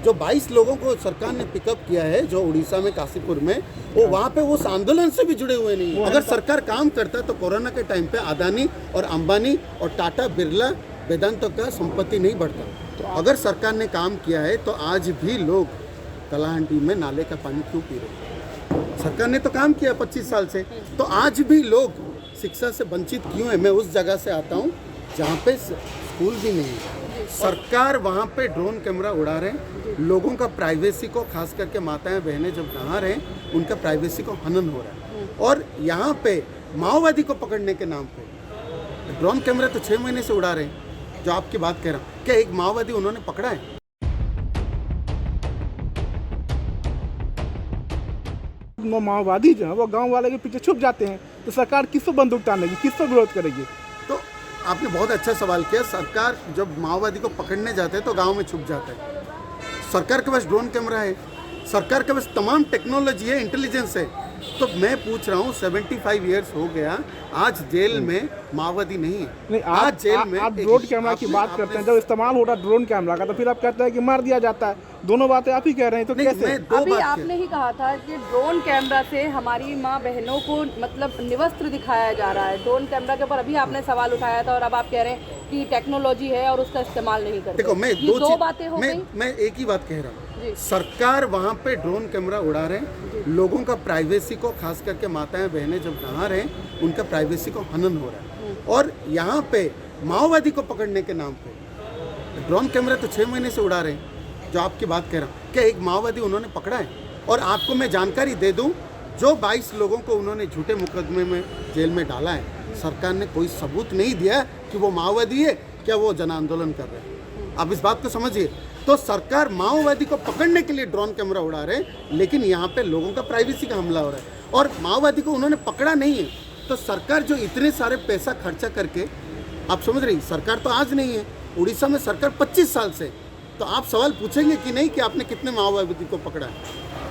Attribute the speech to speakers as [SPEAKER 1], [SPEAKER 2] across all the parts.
[SPEAKER 1] जो 22 लोगों को सरकार ने पिकअप किया है, जो उड़ीसा में काशीपुर में, वो वहाँ पे उस आंदोलन से भी जुड़े हुए नहीं है। अगर सरकार काम करता तो कोरोना के टाइम पे अदानी और अंबानी और टाटा बिरला वेदांत का संपत्ति नहीं बढ़ता। तो अगर सरकार ने काम किया है तो आज भी लोग कलाहंडी में नाले का पानी क्यों पी रहे हैं? सरकार ने तो काम किया 25 साल से, तो आज भी लोग शिक्षा से वंचित क्यों है? मैं उस जगह से आता हूँ जहाँ पे स्कूल भी नहीं है। सरकार वहाँ पे ड्रोन कैमरा उड़ा रहे हैं, लोगों का प्राइवेसी को, खास करके माताएं बहनें जब नहा रहे हैं उनका प्राइवेसी को हनन हो रहा है। और यहाँ पे माओवादी को पकड़ने के नाम पे ड्रोन कैमरा तो 6 महीने से उड़ा रहे हैं। जो आपकी बात कह रहा हूँ, क्या एक माओवादी उन्होंने पकड़ा है?
[SPEAKER 2] माओवादी जो है वो गांव वाले के पीछे छुप जाते हैं, तो सरकार किसको बंदूक तानेगी, किसको विरोध करेगी?
[SPEAKER 1] तो आपने बहुत अच्छा सवाल किया। सरकार जब माओवादी को पकड़ने जाते हैं तो गांव में छुप जाता है। सरकार के पास ड्रोन कैमरा है, सरकार के पास तमाम टेक्नोलॉजी है, इंटेलिजेंस है। तो मैं पूछ रहा हूँ 75 ईयर्स हो गया, आज जेल में माओवादी नहीं है।
[SPEAKER 2] नहीं,
[SPEAKER 1] आज जेल में
[SPEAKER 2] आप ड्रोन कैमरा की बात करते हैं, जब इस्तेमाल हो रहा है ड्रोन कैमरा का, तो फिर आप कहते हैं कि मार दिया जाता है। दोनों बातें आप ही कह रहे हैं, तो कैसे?
[SPEAKER 3] अभी आपने ही कहा था कि ड्रोन कैमरा से हमारी माँ बहनों को मतलब निवस्त्र दिखाया जा रहा है। ड्रोन कैमरा के ऊपर अभी आपने सवाल उठाया था और अब आप कह रहे हैं कि टेक्नोलॉजी है और उसका इस्तेमाल नहीं करते।
[SPEAKER 1] देखो, मैं
[SPEAKER 3] दो बातें हो गई।
[SPEAKER 1] मैं एक ही बात कह रहा हूँ। सरकार वहाँ पे ड्रोन कैमरा उड़ा रहे हैं, लोगों का प्राइवेसी को, खास करके माताएं बहनें जब नहा रहे हैं उनका प्राइवेसी को हनन हो रहा है। और यहाँ पे माओवादी को पकड़ने के नाम पे ड्रोन कैमरा तो 6 महीने से उड़ा रहे हैं। जो आपकी बात कह रहा हूँ, क्या एक माओवादी उन्होंने पकड़ा है? और आपको मैं जानकारी दे दूँ, जो 22 लोगों को उन्होंने झूठे मुकदमे में जेल में डाला है, सरकार ने कोई सबूत नहीं दिया कि वो माओवादी है, क्या वो जन आंदोलन कर रहे हैं। आप इस बात को समझिए। तो सरकार माओवादी को पकड़ने के लिए ड्रोन कैमरा उड़ा रहे हैं, लेकिन यहाँ पे लोगों का प्राइवेसी का हमला हो रहा है और माओवादी को उन्होंने पकड़ा नहीं है। तो सरकार जो इतने सारे पैसा खर्चा करके, आप समझ रही, सरकार तो आज नहीं है, उड़ीसा में सरकार 25 साल से। तो आप सवाल पूछेंगे कि नहीं कि आपने कितने माओवादी को पकड़ा है?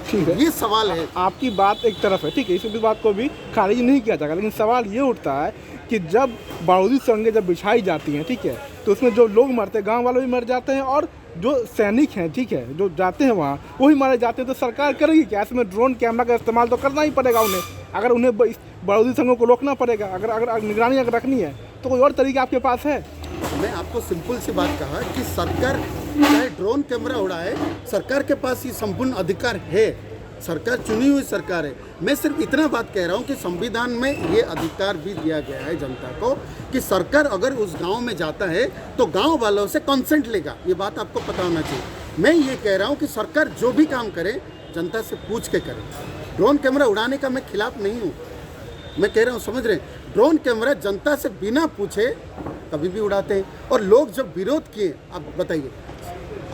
[SPEAKER 2] ठीक है,
[SPEAKER 1] ये सवाल है।
[SPEAKER 2] आपकी बात एक तरफ है, ठीक है, इस बात को भी खारिज नहीं किया जाएगा, लेकिन सवाल ये उठता है कि जब बारूदी सुरंगें जब बिछाई जाती हैं, ठीक है, तो उसमें जो लोग मरते हैं, गांव वाले भी मर जाते हैं और जो सैनिक हैं, ठीक है, जो जाते हैं वहाँ वो ही मारे जाते हैं। तो सरकार करेगी क्या? इसमें ड्रोन कैमरा का इस्तेमाल तो करना ही पड़ेगा उन्हें, अगर उन्हें बारूदी संघों को रोकना पड़ेगा। अगर निगरानी अगर रखनी है तो कोई और तरीका आपके पास है?
[SPEAKER 1] मैं आपको सिंपल सी बात कहा कि सरकार चाहे ड्रोन कैमरा उड़ाए, सरकार के पास ये संपूर्ण अधिकार है। सरकार चुनी हुई सरकार है। मैं सिर्फ इतना बात कह रहा हूँ कि संविधान में ये अधिकार भी दिया गया है जनता को कि सरकार अगर उस गांव में जाता है तो गांव वालों से कंसेंट लेगा। ये बात आपको पता होना चाहिए। मैं ये कह रहा हूँ कि सरकार जो भी काम करे जनता से पूछ के करे। ड्रोन कैमरा उड़ाने का मैं खिलाफ नहीं हूँ, मैं कह रहा हूँ, समझ रहे हैं, ड्रोन कैमरा जनता से बिना पूछे कभी भी उड़ाते हैं। और लोग जब विरोध किए, आप बताइए।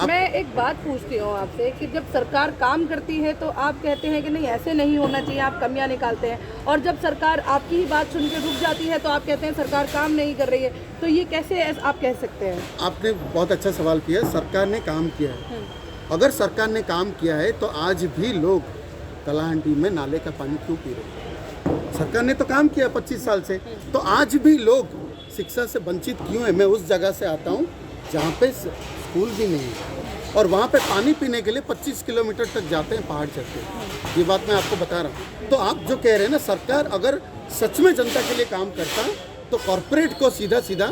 [SPEAKER 3] मैं एक बात पूछती हूँ आपसे कि जब सरकार काम करती है तो आप कहते हैं कि नहीं ऐसे नहीं होना चाहिए, आप कमियां निकालते हैं, और जब सरकार आपकी ही बात सुन के रुक जाती है तो आप कहते हैं सरकार काम नहीं कर रही है। तो ये कैसे आप कह सकते हैं? आपने
[SPEAKER 1] बहुत अच्छा सवाल किया। सरकार ने काम किया है। अगर सरकार ने काम किया है तो आज भी लोग कलाहंडी में नाले का पानी क्यों पी रहे हैं? सरकार ने तो काम किया 25 साल से, तो आज भी लोग शिक्षा से वंचित क्यों है? मैं उस जगह से आता हूँ जहाँ पे स्कूल भी नहीं है और वहाँ पे पानी पीने के लिए 25 किलोमीटर तक जाते हैं पहाड़ चढ़ के। ये बात मैं आपको बता रहा हूँ। तो आप जो कह रहे हैं ना, सरकार अगर सच में जनता के लिए काम करता तो कॉरपोरेट को सीधा सीधा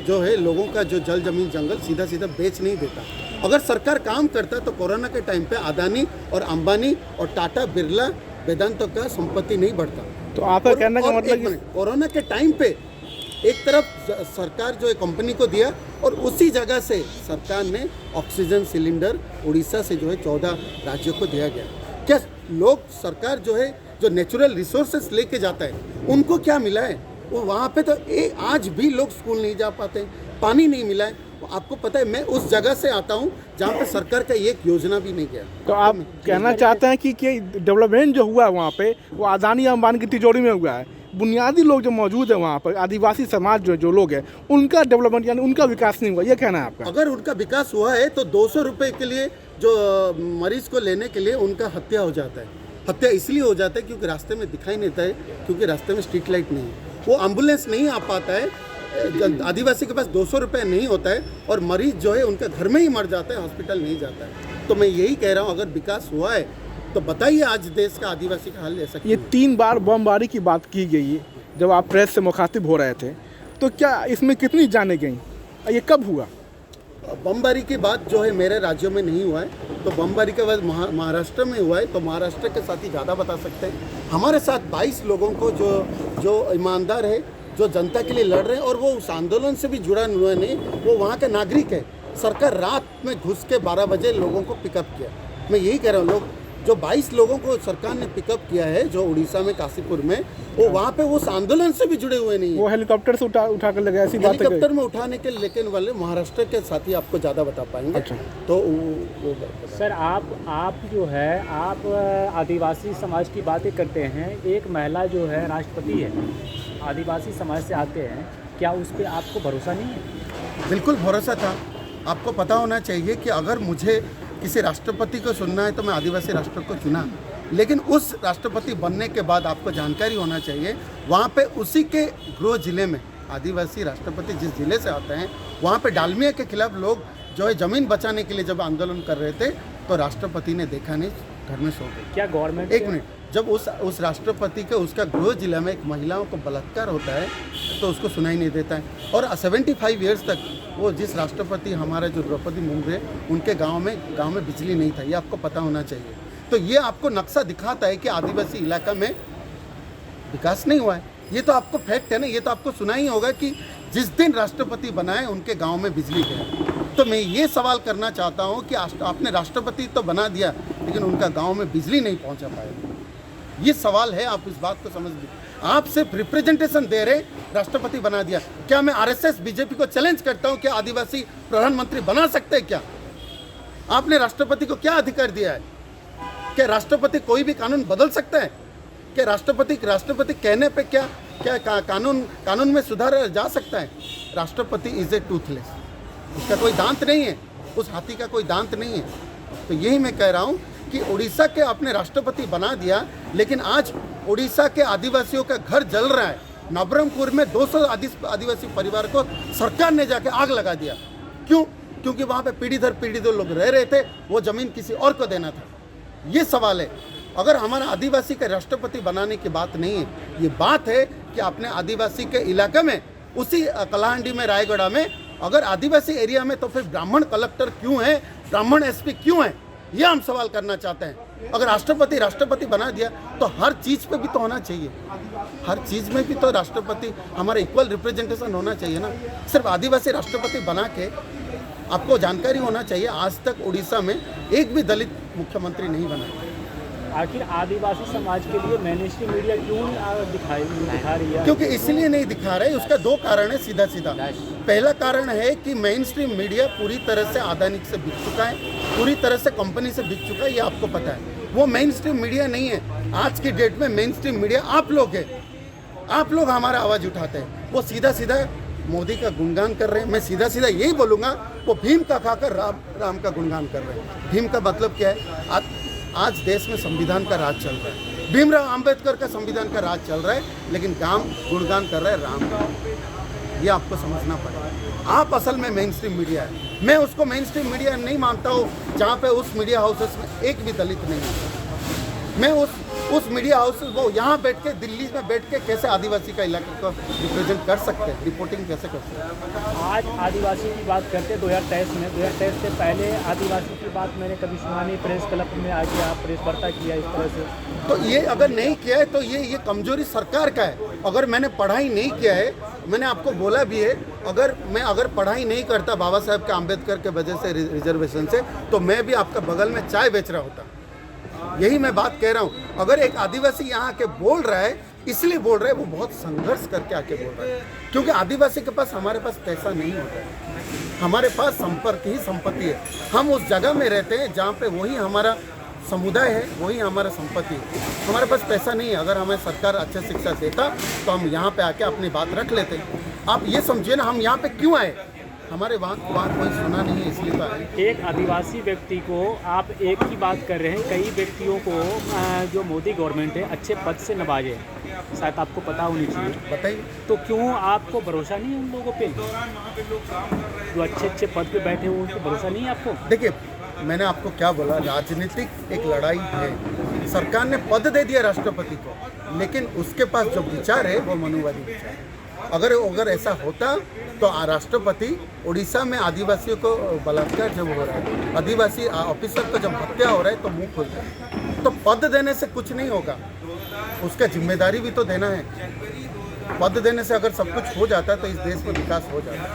[SPEAKER 1] जो है लोगों का जो जल जमीन जंगल सीधा सीधा बेच नहीं देता। अगर सरकार काम करता तो कोरोना के टाइम पे अदानी और अंबानी और टाटा बिरला वेदांत का संपत्ति नहीं बढ़ता।
[SPEAKER 2] तो आपका कहने का मतलब
[SPEAKER 1] कोरोना के टाइम पे एक तरफ सरकार जो है कंपनी को दिया और उसी जगह से सरकार ने ऑक्सीजन सिलेंडर उड़ीसा से जो है 14 राज्यों को दिया गया। क्या लोग, सरकार जो है जो नेचुरल रिसोर्सेस लेके जाता है उनको क्या मिला है? वो वहाँ पे तो आज भी लोग स्कूल नहीं जा पाते, पानी नहीं मिला है। आपको पता है, मैं उस जगह से आता हूँ जहाँ पे सरकार का एक योजना भी नहीं गया।
[SPEAKER 2] तो आप कहना चाहते हैं कि डेवलपमेंट जो हुआ है वहाँ पे वो अदानी अंबानी की तिजोरी में हुआ है? बुनियादी लोग जो मौजूद है वहाँ पर, आदिवासी समाज जो लोग हैं, उनका डेवलपमेंट यानी उनका विकास नहीं हुआ, ये कहना है आपका?
[SPEAKER 1] अगर उनका विकास हुआ है तो 200 रुपये के लिए जो मरीज को लेने के लिए उनका हत्या हो जाता है। हत्या इसलिए हो जाता है क्योंकि रास्ते में दिखाई नहीं देता है, क्योंकि रास्ते में स्ट्रीट लाइट नहीं है, वो एम्बुलेंस नहीं आ पाता है। आदिवासी के पास 200 रुपये नहीं होता है और मरीज जो है उनका घर में ही मर जाता है, हॉस्पिटल नहीं जाता है। तो मैं यही कह रहा हूँ, अगर विकास हुआ है तो बताइए आज देश का आदिवासी का हाल ऐसा
[SPEAKER 2] ये
[SPEAKER 1] क्यों है?
[SPEAKER 2] 3 बार बमबारी की बात की गई है जब आप प्रेस से मुखातिब हो रहे थे, तो क्या इसमें कितनी जाने गई? ये कब हुआ?
[SPEAKER 1] बमबारी की बात जो है मेरे राज्यों में नहीं हुआ है, तो बमबारी के बाद महाराष्ट्र में हुआ है, तो महाराष्ट्र के साथ ही ज़्यादा बता सकते हैं। हमारे साथ 22 लोगों को जो ईमानदार है, जो जनता के लिए लड़ रहे हैं और वो उस आंदोलन से भी जुड़ा हुआ नहीं, वो वहाँ के नागरिक है। सरकार रात में घुस के 12 बजे लोगों को पिकअप किया। मैं यही कह रहा हूँ, लोग जो 22 लोगों को सरकार ने पिकअप किया है, जो उड़ीसा में काशीपुर में, वो वहाँ पे उस आंदोलन से भी जुड़े हुए नहीं है।
[SPEAKER 2] वो हेलीकॉप्टर से उठा कर लगे, ऐसी बात है?
[SPEAKER 1] हेलीकॉप्टर में उठाने के लेकिन वाले महाराष्ट्र के साथी आपको ज़्यादा बता पाएंगे।
[SPEAKER 2] अच्छा।
[SPEAKER 1] तो
[SPEAKER 4] सर आप जो है आप आदिवासी समाज की बातें करते हैं, एक महिला जो है राष्ट्रपति है, आदिवासी समाज से आते हैं, क्या उस पर आपको भरोसा नहीं है?
[SPEAKER 1] बिल्कुल भरोसा था। आपको पता होना चाहिए कि अगर मुझे किसी राष्ट्रपति को चुनना है तो मैं आदिवासी राष्ट्र को चुना, लेकिन उस राष्ट्रपति बनने के बाद आपको जानकारी होना चाहिए, वहाँ पे उसी के गृह जिले में आदिवासी राष्ट्रपति जिस जिले से आते हैं, वहाँ पे डालमिया के खिलाफ लोग जो है ज़मीन बचाने के लिए जब आंदोलन कर रहे थे, तो राष्ट्रपति ने देखा नहीं, घर में सो गए।
[SPEAKER 4] क्या गवर्नमेंट
[SPEAKER 1] एक मिनट, जब उस राष्ट्रपति के उसका गृह जिला में एक महिलाओं को बलात्कार होता है तो उसको सुनाई नहीं देता है। और 75 ईयर्स तक वो जिस राष्ट्रपति हमारे जो द्रौपदी मुर्मू है, उनके गांव में बिजली नहीं था, ये आपको पता होना चाहिए। तो ये आपको नक्शा दिखाता है कि आदिवासी इलाका में विकास नहीं हुआ है। ये तो आपको फैक्ट है ना, ये तो आपको सुना ही होगा कि जिस दिन राष्ट्रपति बनाए उनके गाँव में बिजली गई। तो मैं ये सवाल करना चाहता हूँ कि आपने राष्ट्रपति तो बना दिया, लेकिन उनका गाँव में बिजली नहीं पहुँचा पाया। ये सवाल है, आप इस बात को समझ लीजिए। आप सिर्फ रिप्रेजेंटेशन दे रहे, राष्ट्रपति बना दिया। क्या मैं आरएसएस बीजेपी को चैलेंज करता हूं कि आदिवासी प्रधानमंत्री बना सकते हैं क्या? आपने राष्ट्रपति को क्या अधिकार दिया है? क्या राष्ट्रपति कोई भी कानून बदल सकता है? क्या राष्ट्रपति कहने पे क्या कानून में सुधार जा सकता है? राष्ट्रपति इज ए टूथलेस, उसका कोई दांत नहीं है, उस हाथी का कोई दांत नहीं है। तो यही मैं कह रहा हूँ कि उड़ीसा के आपने राष्ट्रपति बना दिया, लेकिन आज उड़ीसा के आदिवासियों का घर जल रहा है। नवरंगपुर में 200 आदिवासी परिवार को सरकार ने जाके आग लगा दिया। क्यों? क्योंकि वहाँ पे पीढ़ी दर पीढ़ी दो लोग रह रहे थे, वो ज़मीन किसी और को देना था। ये सवाल है। अगर हमारा आदिवासी का राष्ट्रपति बनाने की बात नहीं है, ये बात है कि आपने आदिवासी के इलाके में, उसी कलाहंडी में, रायगढ़ में, अगर आदिवासी एरिया में, तो फिर ब्राह्मण कलेक्टर क्यों है, ब्राह्मण एसपी क्यों है, ये हम सवाल करना चाहते हैं। अगर राष्ट्रपति बना दिया तो हर चीज़ पे भी तो होना चाहिए, हर चीज़ में भी तो राष्ट्रपति हमारा इक्वल रिप्रेजेंटेशन होना चाहिए ना। सिर्फ आदिवासी राष्ट्रपति बना के आपको जानकारी होना चाहिए, आज तक उड़ीसा में एक भी दलित मुख्यमंत्री नहीं बना।
[SPEAKER 4] आखिर आदिवासी समाज के लिए मेनस्ट्रीम मीडिया क्यों दिखा रही है?
[SPEAKER 1] क्योंकि इसलिए नहीं दिखा रहे, उसका 2 कारण है सीधा। पहला कारण है कि मेन स्ट्रीम मीडिया पूरी तरह से अदानी से बिक चुका है, पूरी तरह से कंपनी से बिक चुका है, ये आपको पता है। वो मेन स्ट्रीम मीडिया नहीं है। आज की डेट में मेन स्ट्रीम मीडिया आप लोग है, आप लोग हमारा आवाज़ उठाते हैं। वो सीधा मोदी का गुणगान कर रहे हैं। मैं सीधा यही बोलूँगा, वो भीम का खाकर राम का गुणगान कर रहे हैं। भीम का मतलब क्या है? आज देश में संविधान का राज चल रहा है, भीमराव अंबेडकर का संविधान का राज चल रहा है, लेकिन गुणगान कर रहा है राम का। ये आपको समझना पड़ेगा। आप असल में मेन स्ट्रीम मीडिया है। मैं उसको मेन स्ट्रीम मीडिया नहीं मानता हूँ जहाँ पे उस मीडिया हाउसेस में एक भी दलित नहीं है। मैं उस मीडिया हाउस, वो यहाँ बैठ के, दिल्ली में बैठ के कैसे आदिवासी का इलाके को रिप्रेजेंट कर सकते हैं, रिपोर्टिंग कैसे कर सकते हैं?
[SPEAKER 4] आज आदिवासी की बात करते हैं 2023 में। 2023 से पहले आदिवासी की बात मैंने कभी सुना नहीं। प्रेस क्लब में आके आप प्रेस वार्ता किया इस तरह से,
[SPEAKER 1] तो ये अगर नहीं किया है तो ये कमजोरी सरकार का है। अगर मैंने पढ़ाई नहीं किया है, मैंने आपको बोला भी है, अगर पढ़ाई नहीं करता बाबा साहेब के अम्बेडकर के वजह से, रिजर्वेशन से, तो मैं भी आपका बगल में चाय बेच रहा होता। यही मैं बात कह रहा हूँ। अगर एक आदिवासी यहाँ आके बोल रहा है, इसलिए बोल रहा है, वो बहुत संघर्ष करके आके बोल रहा है। क्योंकि आदिवासी के पास, हमारे पास पैसा नहीं होता है, हमारे पास संपर्क ही संपत्ति है। हम उस जगह में रहते हैं जहाँ पे वही हमारा समुदाय है, वही हमारा संपत्ति है। हमारे पास पैसा नहीं है। अगर हमें सरकार अच्छी शिक्षा देता तो हम यहाँ पे आके अपनी बात रख लेते। आप ये समझिए ना, हम यहाँ पे क्यों आए? हमारे वहाँ कोई सुना नहीं है, इसलिए तो आए।
[SPEAKER 4] एक आदिवासी व्यक्ति को आप एक ही बात कर रहे हैं, कई व्यक्तियों को जो मोदी गवर्नमेंट है अच्छे पद से नवाजे, शायद आपको पता होनी चाहिए।
[SPEAKER 1] बताइए।
[SPEAKER 4] तो क्यों आपको भरोसा नहीं है उन लोगों पे जो अच्छे पद पे बैठे हुए, उनको भरोसा नहीं है आपको?
[SPEAKER 1] देखिए, मैंने आपको क्या बोला, राजनीतिक एक लड़ाई है। सरकार ने पद दे दिया राष्ट्रपति को, लेकिन उसके पास जो विचार है वो मनुवादी विचार है। अगर ऐसा होता तो राष्ट्रपति उड़ीसा में आदिवासियों को बलात्कार जब हो रहा है, आदिवासी ऑफिसर को जब हत्या हो रहा है तो मुंह खोलता है। तो पद देने से कुछ नहीं होगा, उसका जिम्मेदारी भी तो देना है। पद देने से अगर सब कुछ हो जाता तो इस देश में विकास हो जाता।